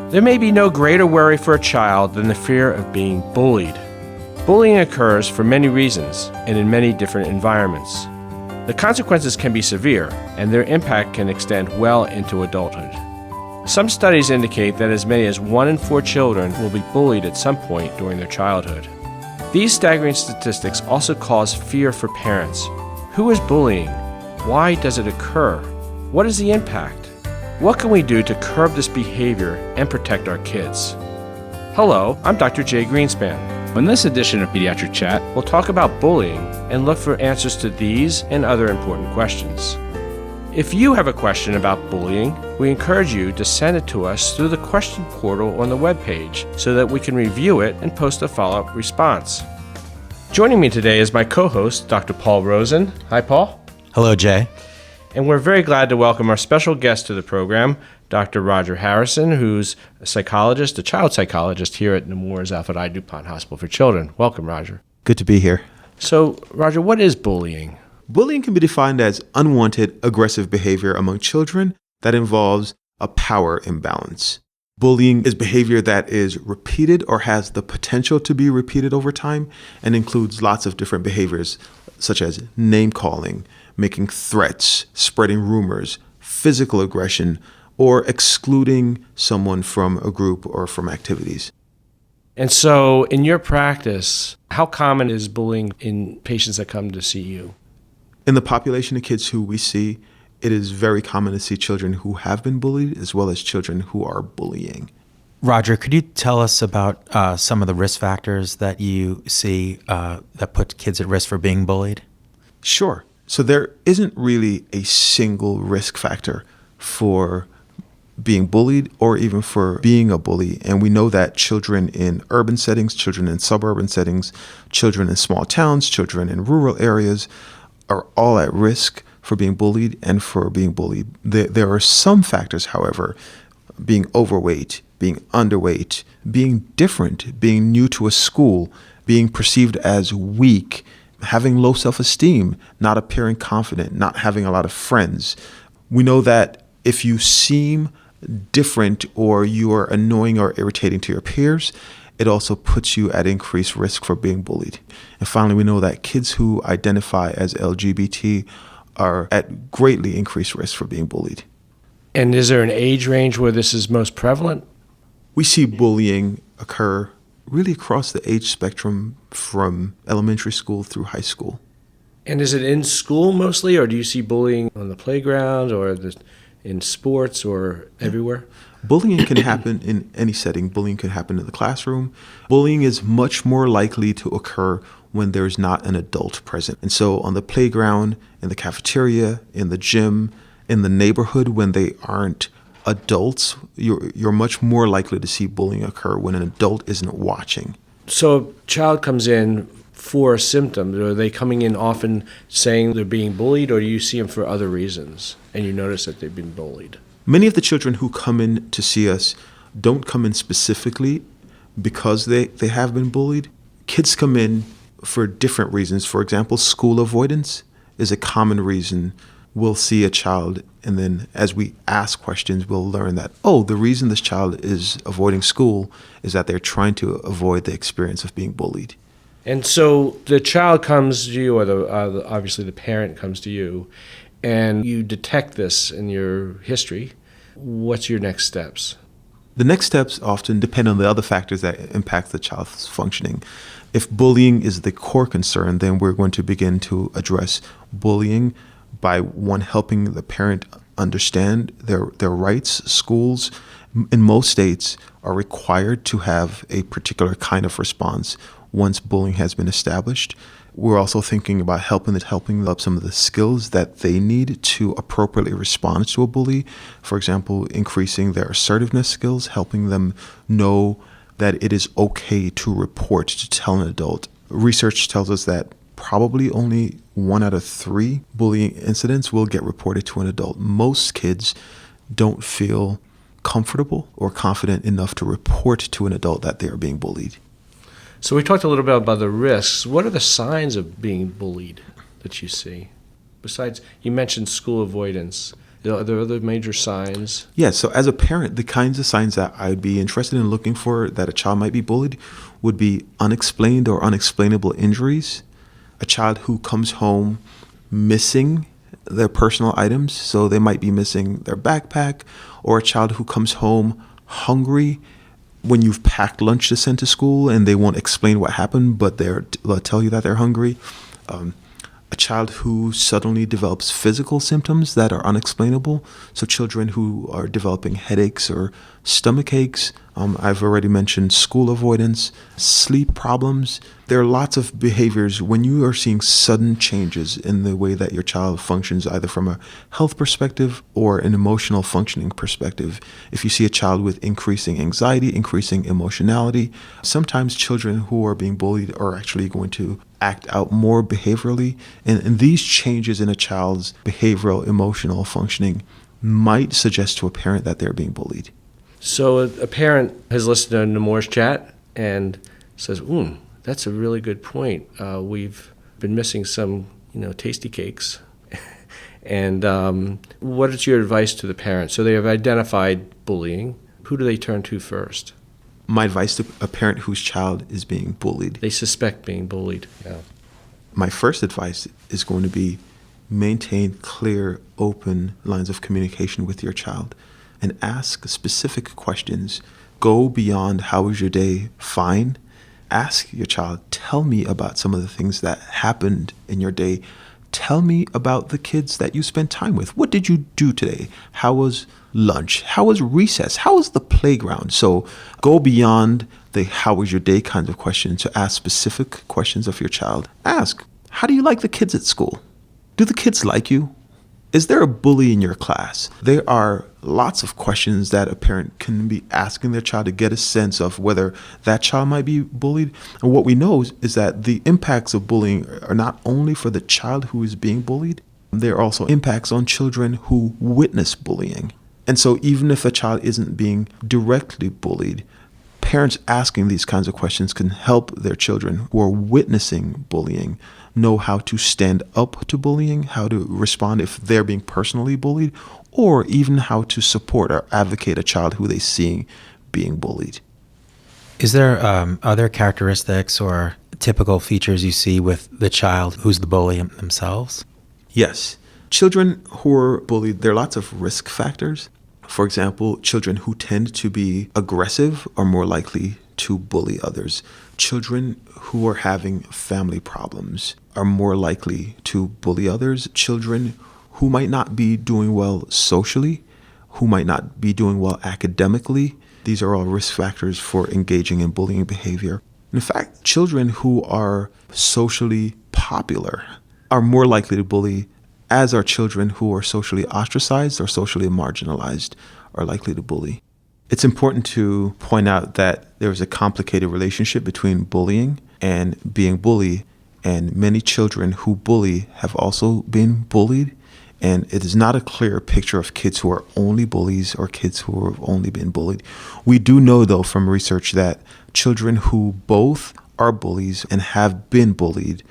There may be no greater worry for a child than the fear of being bullied. Bullying occurs for many reasons and in many different environments. The consequences can be severe, and their impact can extend well into adulthood. Some studies indicate that as many as 1 in 4 children will be bullied at some point during their childhood. These staggering statistics also cause fear for parents. Who is bullying? Why does it occur? What is the impact? What can we do to curb this behavior and protect our kids? Hello, I'm Dr. Jay Greenspan. On this edition of Pediatric Chat, We'll talk about bullying and look for answers to these and other important questions. If you have a question about bullying, we encourage you to send it to us through the question portal on the webpage so that we can review it and post a follow-up response. Joining me today is my co-host, Dr. Paul Rosen. Hi, Paul. Hello, Jay. And we're very glad to welcome our special guest to the program, Dr. Roger Harrison, who's a psychologist, a child psychologist here at Nemours Alfred I. DuPont Hospital for Children. Welcome, Roger. Good to be here. So, Roger, what is bullying? Bullying can be defined as unwanted, aggressive behavior among children that involves a power imbalance. Bullying is behavior that is repeated or has the potential to be repeated over time and includes lots of different behaviors such as name-calling, making threats, spreading rumors, physical aggression, or excluding someone from a group or from activities. And so, in your practice, how common is bullying in patients that come to see you? In the population of kids who we see, it is very common to see children who have been bullied as well as children who are bullying. Roger, could you tell us about some of the risk factors that you see that put kids at risk for being bullied? Sure. So there isn't really a single risk factor for being bullied or even for being a bully. And we know that children in urban settings, children in suburban settings, children in small towns, children in rural areas are all at risk for being bullied and for being bullied. There are some factors, however, being overweight, being underweight, being different, being new to a school, being perceived as weak, having low self-esteem, not appearing confident, not having a lot of friends. We know that if you seem different or you are annoying or irritating to your peers, it also puts you at increased risk for being bullied. And finally, we know that kids who identify as LGBT are at greatly increased risk for being bullied. And is there an age range where this is most prevalent? We see bullying occur really across the age spectrum from elementary school through high school. And is it in school mostly, or do you see bullying on the playground or in sports or everywhere? Bullying can happen in any setting. Bullying can happen in the classroom. Bullying is much more likely to occur when there's not an adult present. And so on the playground, in the cafeteria, in the gym, in the neighborhood, when they aren't adults, you're much more likely to see bullying occur when an adult isn't watching. So a child comes in for symptoms. Are they coming in often saying they're being bullied, or do you see them for other reasons and you notice that they've been bullied? Many of the children who come in to see us don't come in specifically because they have been bullied. Kids come in for different reasons. For example, school avoidance is a common reason. We'll see a child, and then as we ask questions, we'll learn that, the reason this child is avoiding school is that they're trying to avoid the experience of being bullied. And so the child comes to you, or obviously the parent comes to you, and you detect this in your history. What's your next steps? The next steps often depend on the other factors that impact the child's functioning. If bullying is the core concern, then we're going to begin to address bullying by helping the parent understand their rights. Schools in most states are required to have a particular kind of response once bullying has been established. We're also thinking about helping up some of the skills that they need to appropriately respond to a bully. For example, increasing their assertiveness skills, helping them know that it is okay to report, to tell an adult. Research tells us that probably only 1 out of 3 bullying incidents will get reported to an adult. Most kids don't feel comfortable or confident enough to report to an adult that they are being bullied. So we talked a little bit about the risks. What are the signs of being bullied that you see? Besides, you mentioned school avoidance. Are there other major signs? Yeah, so as a parent, the kinds of signs that I'd be interested in looking for that a child might be bullied would be unexplained or unexplainable injuries, a child who comes home missing their personal items, so they might be missing their backpack, or a child who comes home hungry when you've packed lunch to send to school and they won't explain what happened, but they'll tell you that they're hungry. A child who suddenly develops physical symptoms that are unexplainable. So children who are developing headaches or stomach aches. I've already mentioned school avoidance, sleep problems. There are lots of behaviors when you are seeing sudden changes in the way that your child functions, either from a health perspective or an emotional functioning perspective. If you see a child with increasing anxiety, increasing emotionality, sometimes children who are being bullied are actually going to act out more behaviorally. And these changes in a child's behavioral, emotional functioning might suggest to a parent that they're being bullied. So a parent has listened to Namor's chat and says, that's a really good point. We've been missing some, tasty cakes. And what is your advice to the parents? So they have identified bullying. Who do they turn to first? My advice to a parent whose child is being bullied. They suspect being bullied. Yeah. My first advice is going to be maintain clear, open lines of communication with your child and ask specific questions. Go beyond how was your day? Fine. Ask your child, tell me about some of the things that happened in your day. Tell me about the kids that you spent time with. What did you do today? How was lunch? How was recess? How was the playground? So go beyond the how was your day kind of question to ask specific questions of your child. Ask, how do you like the kids at school? Do the kids like you? Is there a bully in your class? There are lots of questions that a parent can be asking their child to get a sense of whether that child might be bullied. And what we know is that the impacts of bullying are not only for the child who is being bullied, there are also impacts on children who witness bullying. And so even if a child isn't being directly bullied, parents asking these kinds of questions can help their children who are witnessing bullying know how to stand up to bullying, how to respond if they're being personally bullied, or even how to support or advocate a child who they see being bullied. Is there other characteristics or typical features you see with the child who's the bully themselves? Yes. Children who are bullied, there are lots of risk factors. For example, children who tend to be aggressive are more likely to bully others. Children who are having family problems are more likely to bully others. Children who might not be doing well socially, who might not be doing well academically, these are all risk factors for engaging in bullying behavior. In fact, children who are socially popular are more likely to bully, as are children who are socially ostracized or socially marginalized are likely to bully. It's important to point out that there is a complicated relationship between bullying and being bullied, and many children who bully have also been bullied, and it is not a clear picture of kids who are only bullies or kids who have only been bullied. We do know, though, from research that children who both are bullies and have been bullied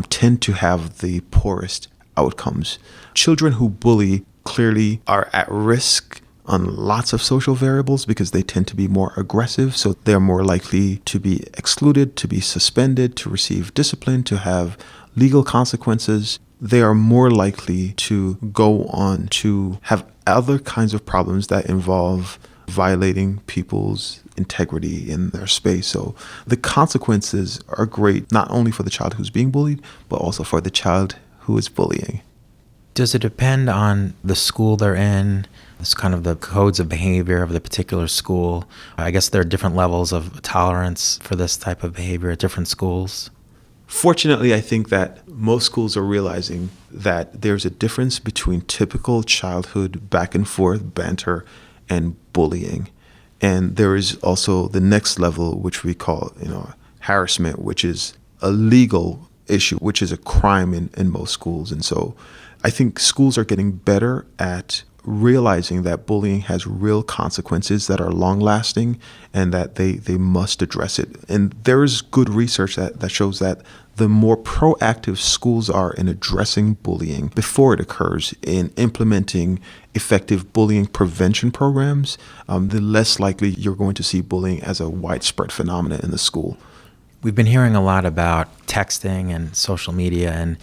tend to have the poorest outcomes. Children who bully clearly are at risk on lots of social variables because they tend to be more aggressive, so they're more likely to be excluded, to be suspended, to receive discipline, to have legal consequences. They are more likely to go on to have other kinds of problems that involve violating people's integrity in their space. So the consequences are great, not only for the child who's being bullied, but also for the child who is bullying. Does it depend on the school they're in? It's kind of the codes of behavior of the particular school. I guess there are different levels of tolerance for this type of behavior at different schools. Fortunately, I think that most schools are realizing that there's a difference between typical childhood back and forth banter and bullying. And there is also the next level, which we call, harassment, which is a legal issue, which is a crime in most schools. And so I think schools are getting better at realizing that bullying has real consequences that are long-lasting and that they must address it. And there is good research that shows that the more proactive schools are in addressing bullying before it occurs, in implementing effective bullying prevention programs, the less likely you're going to see bullying as a widespread phenomenon in the school. We've been hearing a lot about texting and social media, and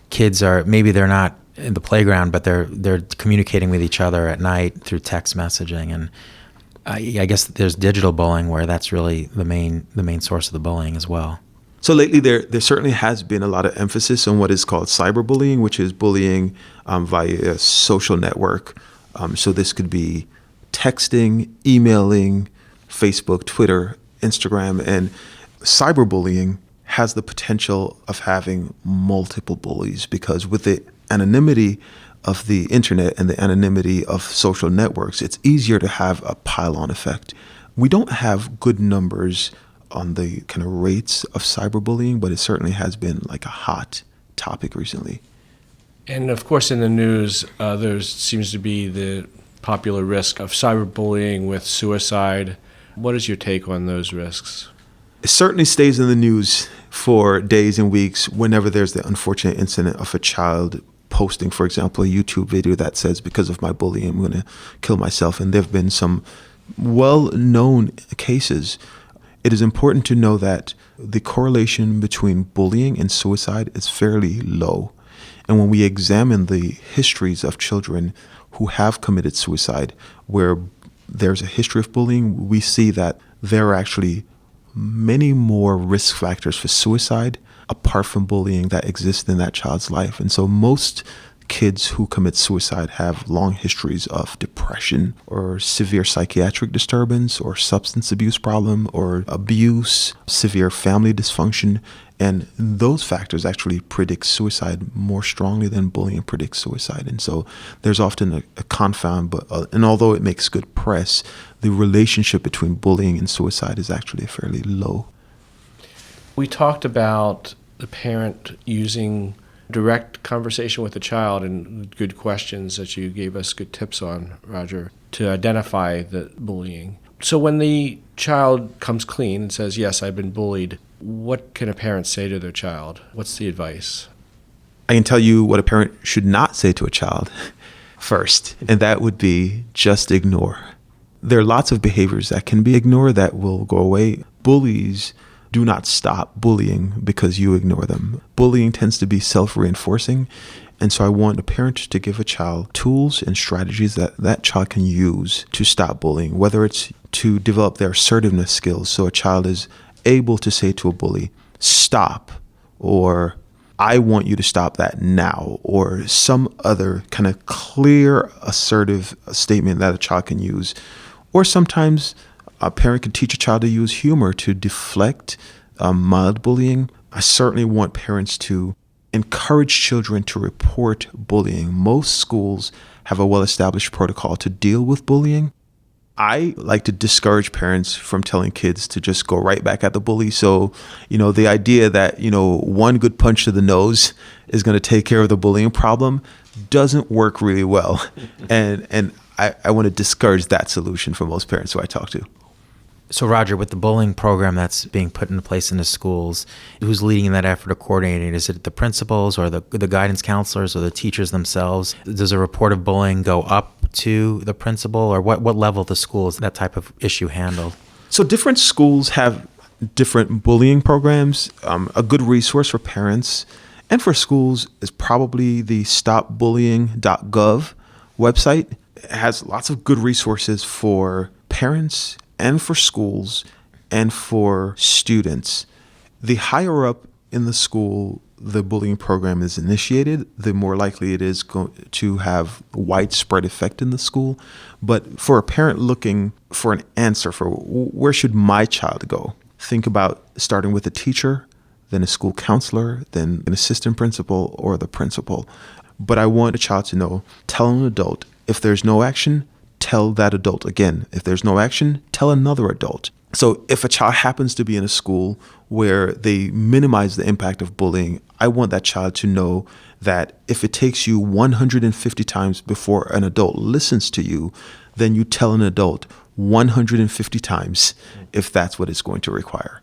kids they're not in the playground, but they're communicating with each other at night through text messaging. And I guess there's digital bullying where that's really the main source of the bullying as well. So lately, there certainly has been a lot of emphasis on what is called cyberbullying, which is bullying via a social network. So this could be texting, emailing, Facebook, Twitter, Instagram, and cyberbullying has the potential of having multiple bullies, because with the anonymity of the internet and the anonymity of social networks, it's easier to have a pile-on effect. We don't have good numbers on the kind of rates of cyberbullying, but it certainly has been like a hot topic recently. And of course, in the news, there seems to be the popular risk of cyberbullying with suicide. What is your take on those risks? It certainly stays in the news for days and weeks whenever there's the unfortunate incident of a child posting, for example, a YouTube video that says, because of my bullying, I'm going to kill myself. And there have been some well-known cases. It is important to know that the correlation between bullying and suicide is fairly low. And when we examine the histories of children who have committed suicide, where there's a history of bullying, we see that there are actually many more risk factors for suicide apart from bullying that exist in that child's life. And so most kids who commit suicide have long histories of depression or severe psychiatric disturbance or substance abuse problem or abuse, severe family dysfunction. And those factors actually predict suicide more strongly than bullying predicts suicide. And so there's often a confound, and although it makes good press, the relationship between bullying and suicide is actually fairly low. We talked about the parent using direct conversation with the child and good questions that you gave us good tips on, Roger, to identify the bullying. So when the child comes clean and says, yes, I've been bullied, what can a parent say to their child? What's the advice? I can tell you what a parent should not say to a child first, and that would be just ignore. There are lots of behaviors that can be ignored that will go away. Bullies do not stop bullying because you ignore them. Bullying tends to be self-reinforcing. And so I want a parent to give a child tools and strategies that that child can use to stop bullying, whether it's to develop their assertiveness skills. So a child is able to say to a bully, stop, or I want you to stop that now, or some other kind of clear, assertive statement that a child can use. Or sometimes a parent can teach a child to use humor to deflect mild bullying. I certainly want parents to encourage children to report bullying. Most schools have a well-established protocol to deal with bullying. I like to discourage parents from telling kids to just go right back at the bully. So, the idea that, one good punch to the nose is going to take care of the bullying problem doesn't work really well. And I want to discourage that solution for most parents who I talk to. So Roger, with the bullying program that's being put into place in the schools, who's leading that effort of coordinating? Is it the principals or the guidance counselors or the teachers themselves? Does a report of bullying go up to the principal, or what level of the school is that type of issue handled? So different schools have different bullying programs. A good resource for parents and for schools is probably the stopbullying.gov website. It has lots of good resources for parents and for schools and for students. The higher up in the school the bullying program is initiated, the more likely it is to have widespread effect in the school. But for a parent looking for an answer for where should my child go, think about starting with a teacher, then a school counselor, then an assistant principal or the principal. But I want a child to know, tell an adult, if there's no action, tell that adult again. If there's no action, tell another adult. So if a child happens to be in a school where they minimize the impact of bullying, I want that child to know that if it takes you 150 times before an adult listens to you, then you tell an adult 150 times if that's what it's going to require.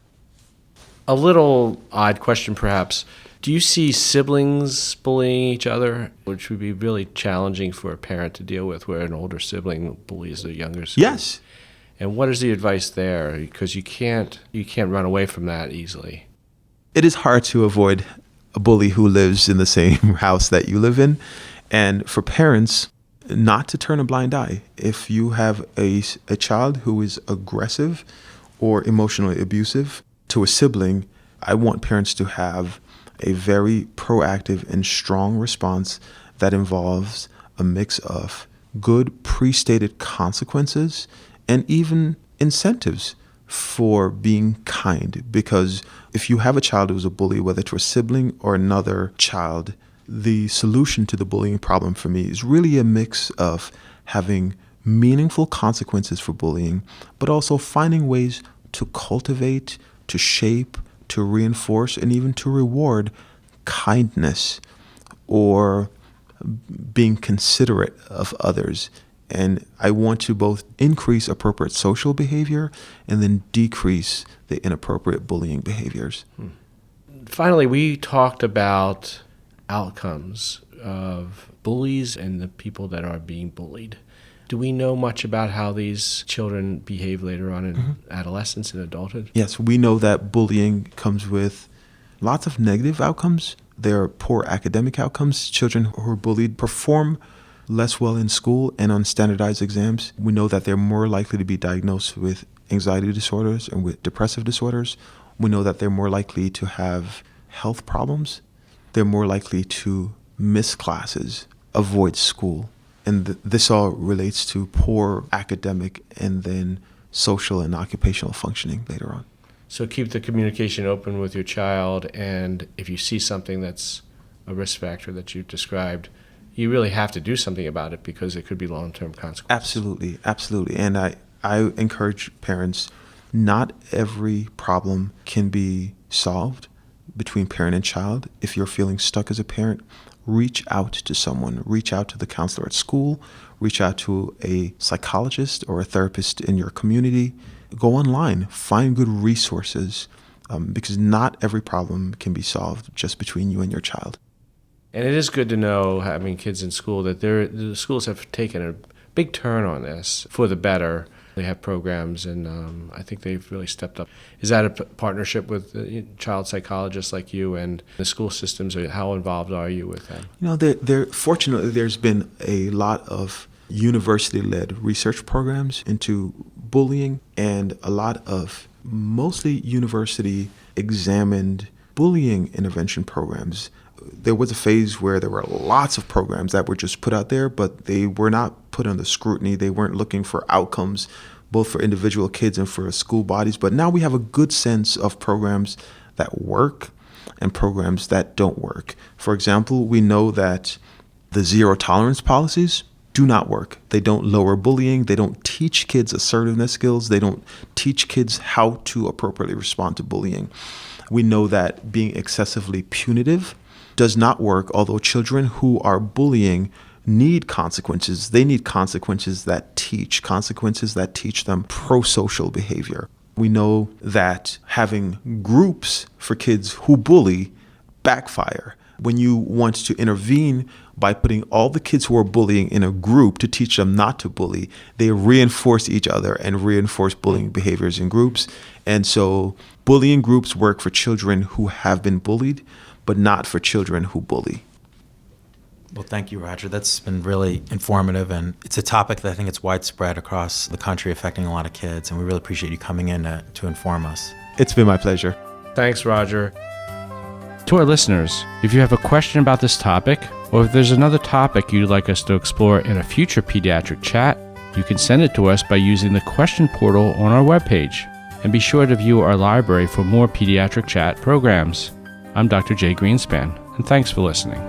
A little odd question, perhaps. Do you see siblings bullying each other, which would be really challenging for a parent to deal with, where an older sibling bullies a younger sibling? Yes. And what is the advice there? Because you can't run away from that easily. It is hard to avoid a bully who lives in the same house that you live in. And for parents, not to turn a blind eye. If you have a child who is aggressive or emotionally abusive to a sibling, I want parents to have a very proactive and strong response that involves a mix of good pre-stated consequences and even incentives for being kind. Because if you have a child who's a bully, whether to a sibling or another child, the solution to the bullying problem for me is really a mix of having meaningful consequences for bullying, but also finding ways to cultivate, to shape, to reinforce, and even to reward kindness or being considerate of others. And I want to both increase appropriate social behavior and then decrease the inappropriate bullying behaviors. Finally, we talked about outcomes of bullies and the people that are being bullied. Do we know much about how these children behave later on in adolescence and adulthood? Yes, we know that bullying comes with lots of negative outcomes. There are poor academic outcomes. Children who are bullied perform less well in school and on standardized exams. We know that they're more likely to be diagnosed with anxiety disorders and with depressive disorders. We know that they're more likely to have health problems. They're more likely to miss classes, avoid school. And this all relates to poor academic and then social and occupational functioning later on. So keep the communication open with your child, and if you see something that's a risk factor that you've described, you really have to do something about it because it could be long-term consequences. Absolutely, absolutely. And I encourage parents, not every problem can be solved between parent and child. If you're feeling stuck as a parent, reach out to someone. Reach out to the counselor at school. Reach out to a psychologist or a therapist in your community. Go online. Find good resources because not every problem can be solved just between you and your child. And it is good to know, having kids in school, that the schools have taken a big turn on this for the better. They have programs, and I think they've really stepped up. Is that a partnership with child psychologists like you and the school systems? Or how involved are you with them? You know, fortunately, there's been a lot of university-led research programs into bullying and a lot of mostly university-examined bullying intervention programs. There was a phase where there were lots of programs that were just put out there, but they were not put under scrutiny. They weren't looking for outcomes, both for individual kids and for school bodies. But now we have a good sense of programs that work and programs that don't work. For example, we know that the zero tolerance policies do not work. They don't lower bullying. They don't teach kids assertiveness skills. They don't teach kids how to appropriately respond to bullying. We know that being excessively punitive does not work, although children who are bullying need consequences. They need consequences that teach them pro-social behavior. We know that having groups for kids who bully backfire. When you want to intervene by putting all the kids who are bullying in a group to teach them not to bully, they reinforce each other and reinforce bullying behaviors in groups. And so bullying groups work for children who have been bullied, but not for children who bully. Well, thank you, Roger. That's been really informative, and it's a topic that I think it's widespread across the country, affecting a lot of kids, and we really appreciate you coming in to inform us. It's been my pleasure. Thanks, Roger. To our listeners, if you have a question about this topic, or if there's another topic you'd like us to explore in a future pediatric chat, you can send it to us by using the question portal on our webpage. And be sure to view our library for more pediatric chat programs. I'm Dr. Jay Greenspan, and thanks for listening.